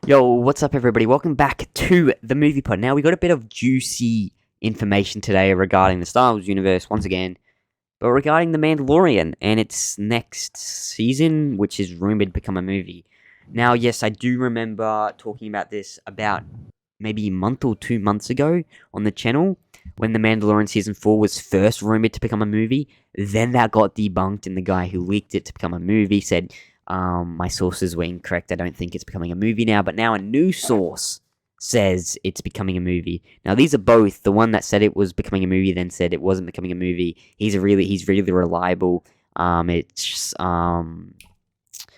Yo, what's up, everybody? Welcome back to the Movie Pod. Now, we got a bit of juicy information today regarding the Star Wars universe once again, but regarding The Mandalorian and its next season, which is rumored to become a movie. Now, yes, I do remember talking about this about maybe a month or 2 months ago on the channel when The Mandalorian Season 4 was first rumored to become a movie. Then that got debunked, and the guy who leaked it to become a movie said, my sources were incorrect. I don't think it's becoming a movie now, but now a new source says it's becoming a movie. Now these are both. The one that said it was becoming a movie then said it wasn't becoming a movie. He's really reliable. It's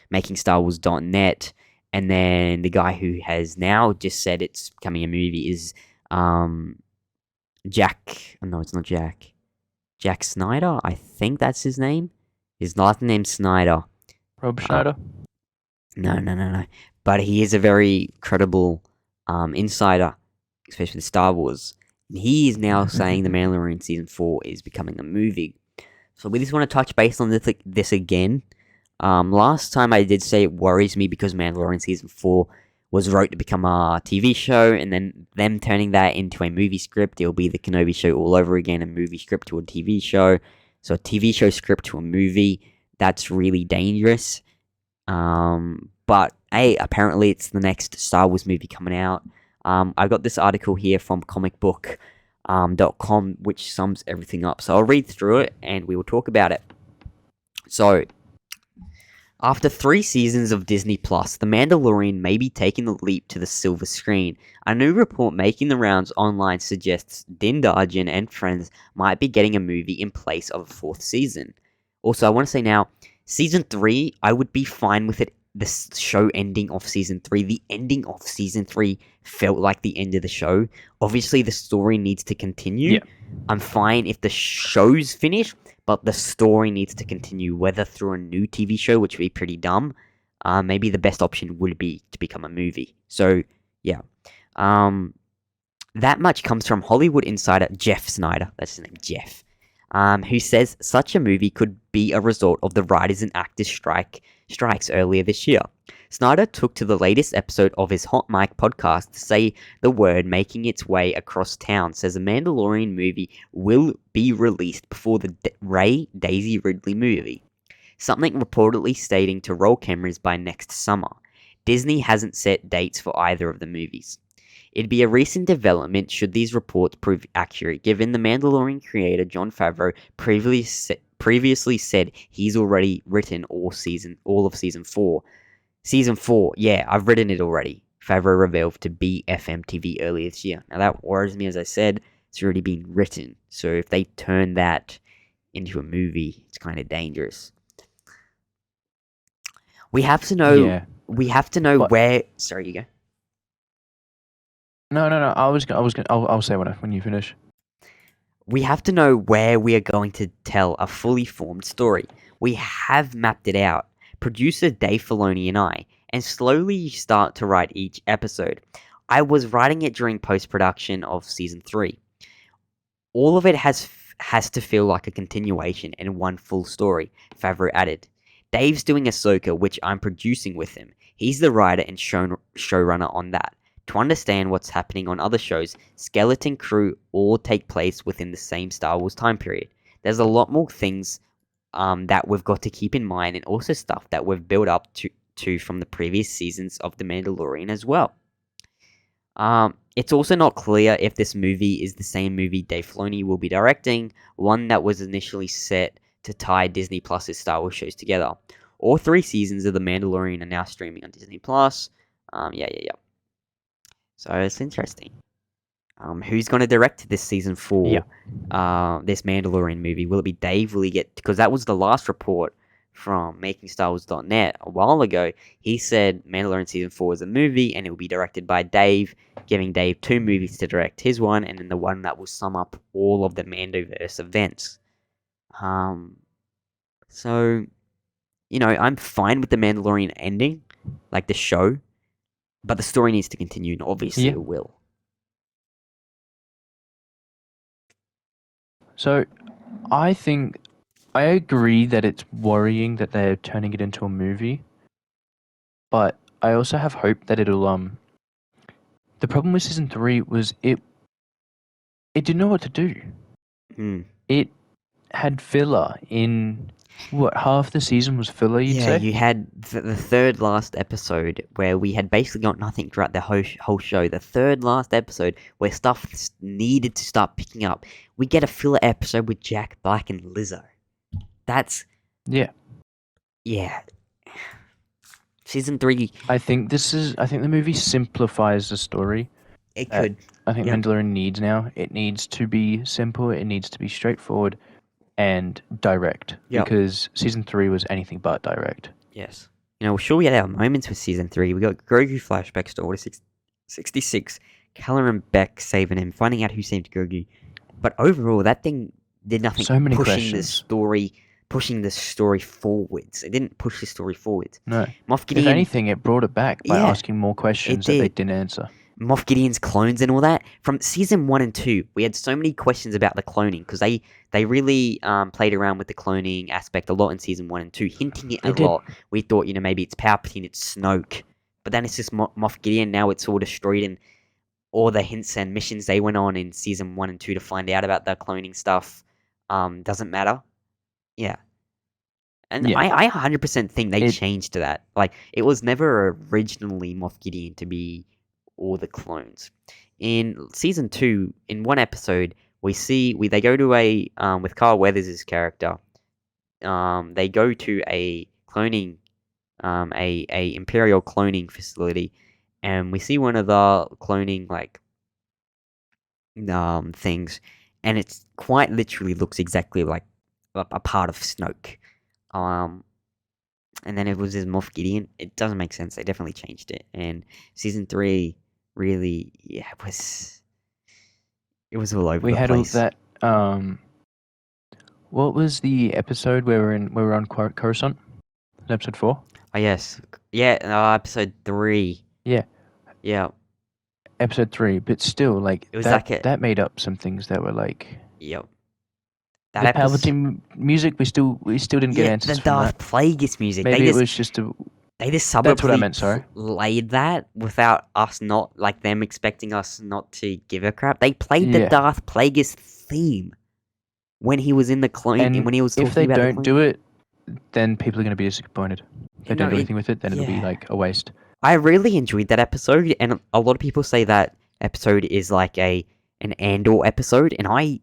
making Star Wars.net, and then the guy who has now just said it's becoming a movie is Jack. No, it's not Jack. Jack Snyder. I think that's his name. His last name's Snyder. Rob Schneider? No. But he is a very credible insider, especially with Star Wars. And he is now saying The Mandalorian Season 4 is becoming a movie. So we just want to touch base on this again. Last time I did say it worries me because Mandalorian Season 4 was wrote to become a TV show, and then them turning that into a movie script. It'll be the Kenobi show all over again, a movie script to a TV show. So a TV show script to a movie. That's really dangerous. But hey, apparently it's the next Star Wars movie coming out. I got this article here from comicbook.com, which sums everything up. So I'll read through it and we will talk about it. So, after 3 seasons of Disney Plus, The Mandalorian may be taking the leap to the silver screen. A new report making the rounds online suggests Din Djarin and friends might be getting a movie in place of a 4th season. Also, I want to say now, Season 3, I would be fine with it, the show ending off Season 3. The ending of Season 3 felt like the end of the show. Obviously, the story needs to continue. Yeah. I'm fine if the show's finished, but the story needs to continue, whether through a new TV show, which would be pretty dumb. Maybe the best option would be to become a movie. So, yeah. That much comes from Hollywood insider Jeff Snyder. That's his name, Jeff. Who says such a movie could be a result of the writers and actors strikes earlier this year. Snyder took to the latest episode of his Hot Mic podcast to say the word making its way across town, says a Mandalorian movie will be released before the Ray Daisy Ridley movie. Something reportedly stating to roll cameras by next summer. Disney hasn't set dates for either of the movies. It'd be a recent development should these reports prove accurate, given the Mandalorian creator Jon Favreau previously said he's already written all of Season 4. Season 4, yeah, I've written it already. Favreau revealed to BFM TV earlier this year. Now that worries me, as I said, it's already been written. So if they turn that into a movie, it's kind of dangerous. We have to know. Yeah. We have to know But- where. Sorry, you go. No. I'll say when you finish. We have to know where we are going to tell a fully formed story. We have mapped it out, producer Dave Filoni and I, and slowly start to write each episode. I was writing it during post-production of Season 3. All of it has to feel like a continuation and one full story, Favreau added. Dave's doing Ahsoka, which I'm producing with him. He's the writer and showrunner on that. To understand what's happening on other shows, Skeleton Crew all take place within the same Star Wars time period. There's a lot more things that we've got to keep in mind, and also stuff that we've built up to from the previous seasons of The Mandalorian as well. It's also not clear if this movie is the same movie Dave Filoni will be directing, one that was initially set to tie Disney Plus's Star Wars shows together. All 3 seasons of The Mandalorian are now streaming on Disney Plus. Yeah. So it's interesting. Who's going to direct this Season 4? Yeah. This Mandalorian movie? Will it be Dave? Will he get... Because that was the last report from MakingStarWars.net a while ago. He said Mandalorian Season 4 is a movie and it will be directed by Dave, giving Dave 2 movies to direct his one, and then the one that will sum up all of the Mandoverse events. So, I'm fine with the Mandalorian ending, like the show, but the story needs to continue, and obviously it will. So, I agree that it's worrying that they're turning it into a movie, but I also have hope that it'll The problem with season 3 was it didn't know what to do. Hmm. It had filler in what, half the season was filler, you'd Yeah, say? you had the third last episode where we had basically got nothing throughout the whole show. The third last episode where stuff needed to start picking up. We get a filler episode with Jack Black and Lizzo. That's Yeah. yeah. Season 3, I think the movie simplifies the story. it that could. I think Yep. Mandalorian needs now. It needs to be simple, it needs to be straightforward and direct. Yep. Because season 3 was anything but direct. Yes. Sure we had our moments with season 3. We got Grogu flashbacks to Order 66, Keller and Beck saving him, finding out who saved Grogu. But overall, that thing did nothing So many pushing questions. pushing the story forwards. It didn't push the story forwards. No. Moff If Gideon, anything, it brought it back by Yeah, asking more questions that did. they didn't answer. Moff Gideon's clones and all that. From season 1 and 2, we had so many questions about the cloning because they really played around with the cloning aspect a lot in season 1 and 2, hinting it They a did. lot. We thought, maybe it's Palpatine, it's Snoke. But then it's just Moff Gideon. Now it's all destroyed, and all the hints and missions they went on in season 1 and 2 to find out about the cloning stuff doesn't matter. Yeah. And Yeah. I 100% think they It- changed to that. Like, it was never originally Moff Gideon to be all the clones. In season 2, in one episode, they go to a with Carl Weathers' character. They go to a cloning, a Imperial cloning facility, and we see one of the cloning things, and it's quite literally looks exactly like a part of Snoke. And then it was his Moff Gideon. It doesn't make sense. They definitely changed it. And season 3 really, it was all over We the had all place. that. What was the episode where we're on Coruscant? Episode 4. Oh yes, yeah. Episode 3. Yeah. Yeah. Episode 3, but still, like It was that made up some things that were like Yep. the Palpatine music. We still didn't get answers the from Darth that. Plagueis music. Maybe it was just a. They just That's what I meant, sorry. laid that without us not, like, them expecting us not to give a crap. They played the Yeah. Darth Plagueis theme when he was in the clone, and when he was talking if they about don't do it, then people are going to be disappointed. If they don't do anything with it, then it'll be yeah. like a waste. I really enjoyed that episode, and a lot of people say that episode is like an Andor episode, and I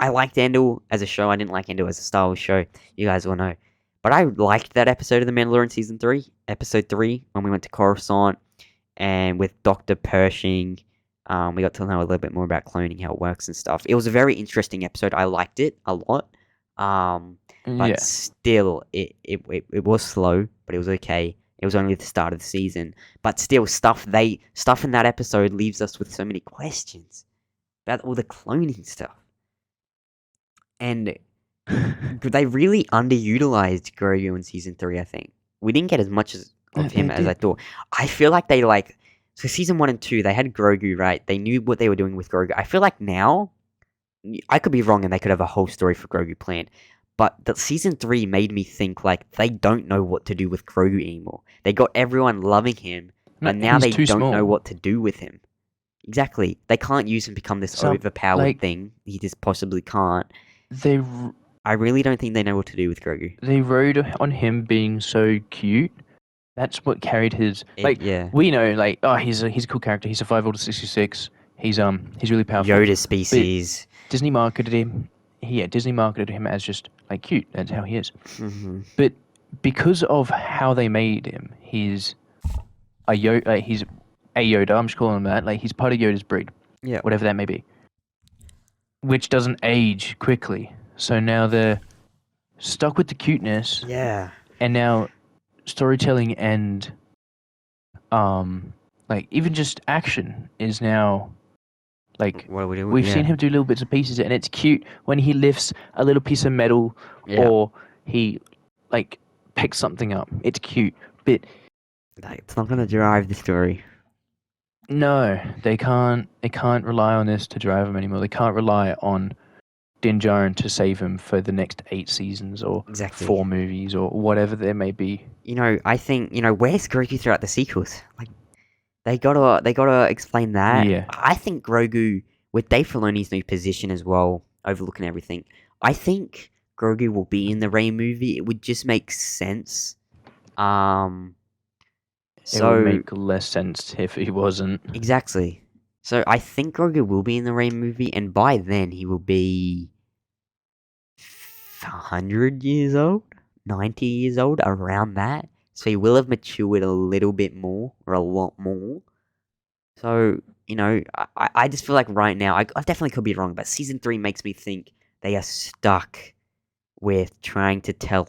liked Andor as a show. I didn't like Andor as a Star Wars show. You guys will know. But I liked that episode of The Mandalorian Season 3, Episode 3, when we went to Coruscant, and with Dr. Pershing, we got to know a little bit more about cloning, how it works and stuff. It was a very interesting episode. I liked it a lot. But still, it was slow, but it was okay. It was only the start of the season. But still, stuff in that episode leaves us with so many questions about all the cloning stuff. And they really underutilized Grogu in season 3, I think. We didn't get as much of him as I thought. I feel like so season 1 and 2, they had Grogu, right? They knew what they were doing with Grogu. I feel like now, I could be wrong and they could have a whole story for Grogu planned. But the season 3 made me think like they don't know what to do with Grogu anymore. They got everyone loving him, but now they don't know what to do with him. Exactly. They can't use him to become this overpowered thing. He just possibly can't. I really don't think they know what to do with Grogu. They rode on him being so cute. That's what carried his. We know, like, oh, he's a cool character. He survived Order 66. He's really powerful. Yoda species. But Disney marketed him. Disney marketed him as just like cute. That's how he is. Mm-hmm. But because of how they made him, he's a Yoda. I'm just calling him that. Like, he's part of Yoda's breed. Yeah. Whatever that may be. Which doesn't age quickly. So now they're stuck with the cuteness. Yeah. And now storytelling and like even just action is now like what are we doing? We've seen him do little bits and pieces, and it's cute when he lifts a little piece of metal or he like picks something up. It's cute, but it's not gonna drive the story. No, they can't. They can't rely on this to drive them anymore. They can't rely on Din Djarin to save him for the next 8 seasons or Exactly. 4 movies or whatever there may be. I think, where's Grogu throughout the sequels? Like, they gotta explain that. Yeah. I think Grogu, with Dave Filoni's new position as well, overlooking everything, I think Grogu will be in the Rey movie. It would just make sense. It would make less sense if he wasn't. Exactly. So I think Grogu will be in the Rey movie, and by then he will be 100 years old, 90 years old, around that. So he will have matured a little bit more, or a lot more. So, I just feel like right now, I definitely could be wrong, but season 3 makes me think they are stuck with trying to tell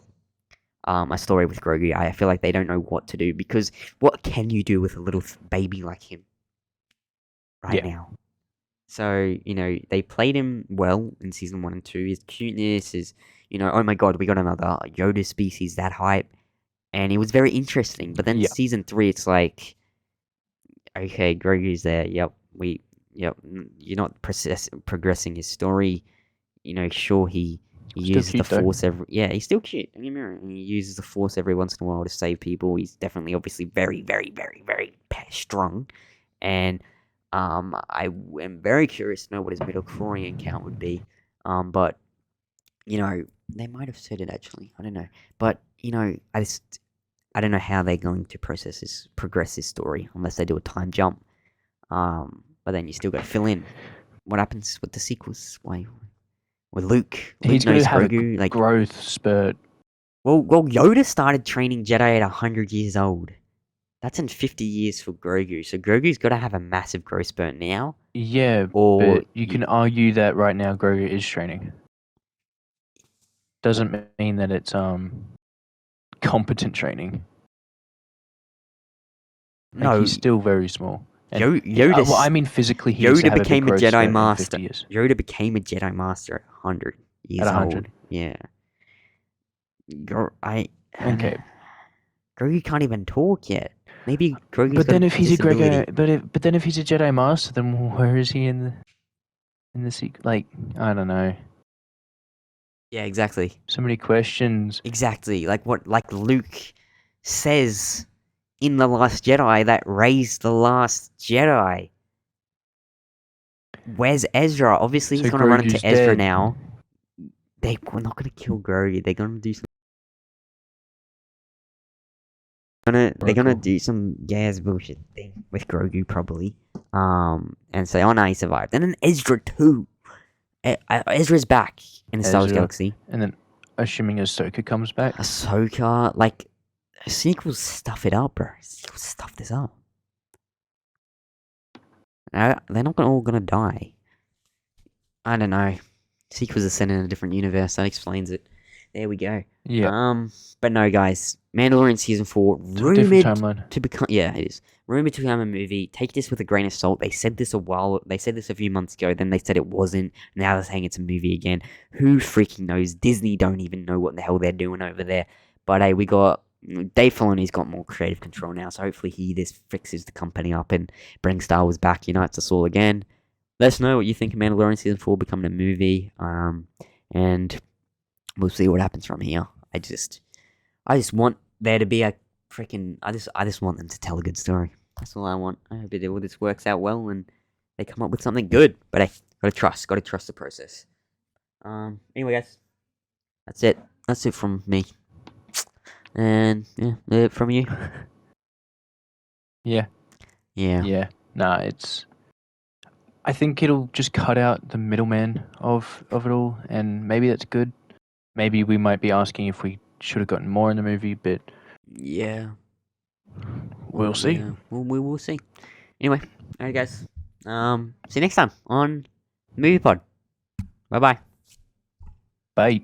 a story with Grogu. I feel like they don't know what to do, because what can you do with a little baby like him right now? So, they played him well in season 1 and 2. His cuteness is, oh my god, we got another Yoda species, that hype. And it was very interesting. But then season 3, it's like, okay, Grogu's there. Yep, you're not progressing his story. Sure, he uses the Force he's still cute. Don't get me wrong. He uses the Force every once in a while to save people. He's definitely, obviously, very, very, very, very strong. And I am very curious to know what his midichlorian count would be. But they might have said it actually. I don't know. But I don't know how they're going to progress his story unless they do a time jump. But then you still got to fill in what happens with the sequels. Why with Luke? He's going knows to have Grogu, a growth spurt. Well, Yoda started training Jedi at 100 years old. That's in 50 years for Grogu. So Grogu's got to have a massive growth spurt now. Yeah, but you can argue that right now Grogu is training. Doesn't mean that it's competent training. No, he's still very small. Yoda. Well, I mean physically, he Yoda became a Jedi Master. 50 years. Yoda became a Jedi Master at 100 years at 100. old. Yeah. Okay. Grogu can't even talk yet. Maybe Grogu's But then if he's disability. but then if he's a Jedi Master, then where is he in the sequel? Like, I don't know. Yeah, exactly. So many questions. Exactly. Like Luke says in The Last Jedi that Rey's the last Jedi. Where's Ezra? Obviously, he's going to run into Ezra now. We're not going to kill Grogu. They're going to do some. They're gonna do some gas bullshit thing with Grogu probably, and say, "Oh no, he survived." And then Ezra too. Ezra's back in the Star Wars galaxy, and then assuming Ahsoka comes back. Ahsoka, like sequels, stuff it up, bro. Sequels stuff this up. They're not all gonna die. I don't know. Sequels are set in a different universe. That explains it. There we go. Yeah. But no, guys. Mandalorian season 4 rumored to become. Yeah, it is rumored to become a movie. Take this with a grain of salt. They said this a few months ago. Then they said it wasn't. Now they're saying it's a movie again. Who freaking knows? Disney don't even know what the hell they're doing over there. But hey, we got Dave Filoni's got more creative control now. So hopefully this fixes the company up and brings Star Wars back. Unites us all again. Let us know what you think of Mandalorian season 4 becoming a movie. And we'll see what happens from here. I just want there to be a freaking. I just want them to tell a good story. That's all I want. I hope all this works out well and they come up with something good. But hey, gotta trust the process. Anyway, guys, that's it. That's it from me. And yeah, from you. Yeah. Nah, it's. I think it'll just cut out the middleman of it all, and maybe that's good. Maybe we might be asking if we should have gotten more in the movie, but yeah, we'll see. Yeah, we will see. Anyway, alright, guys. See you next time on Movie Pod. Bye. Bye.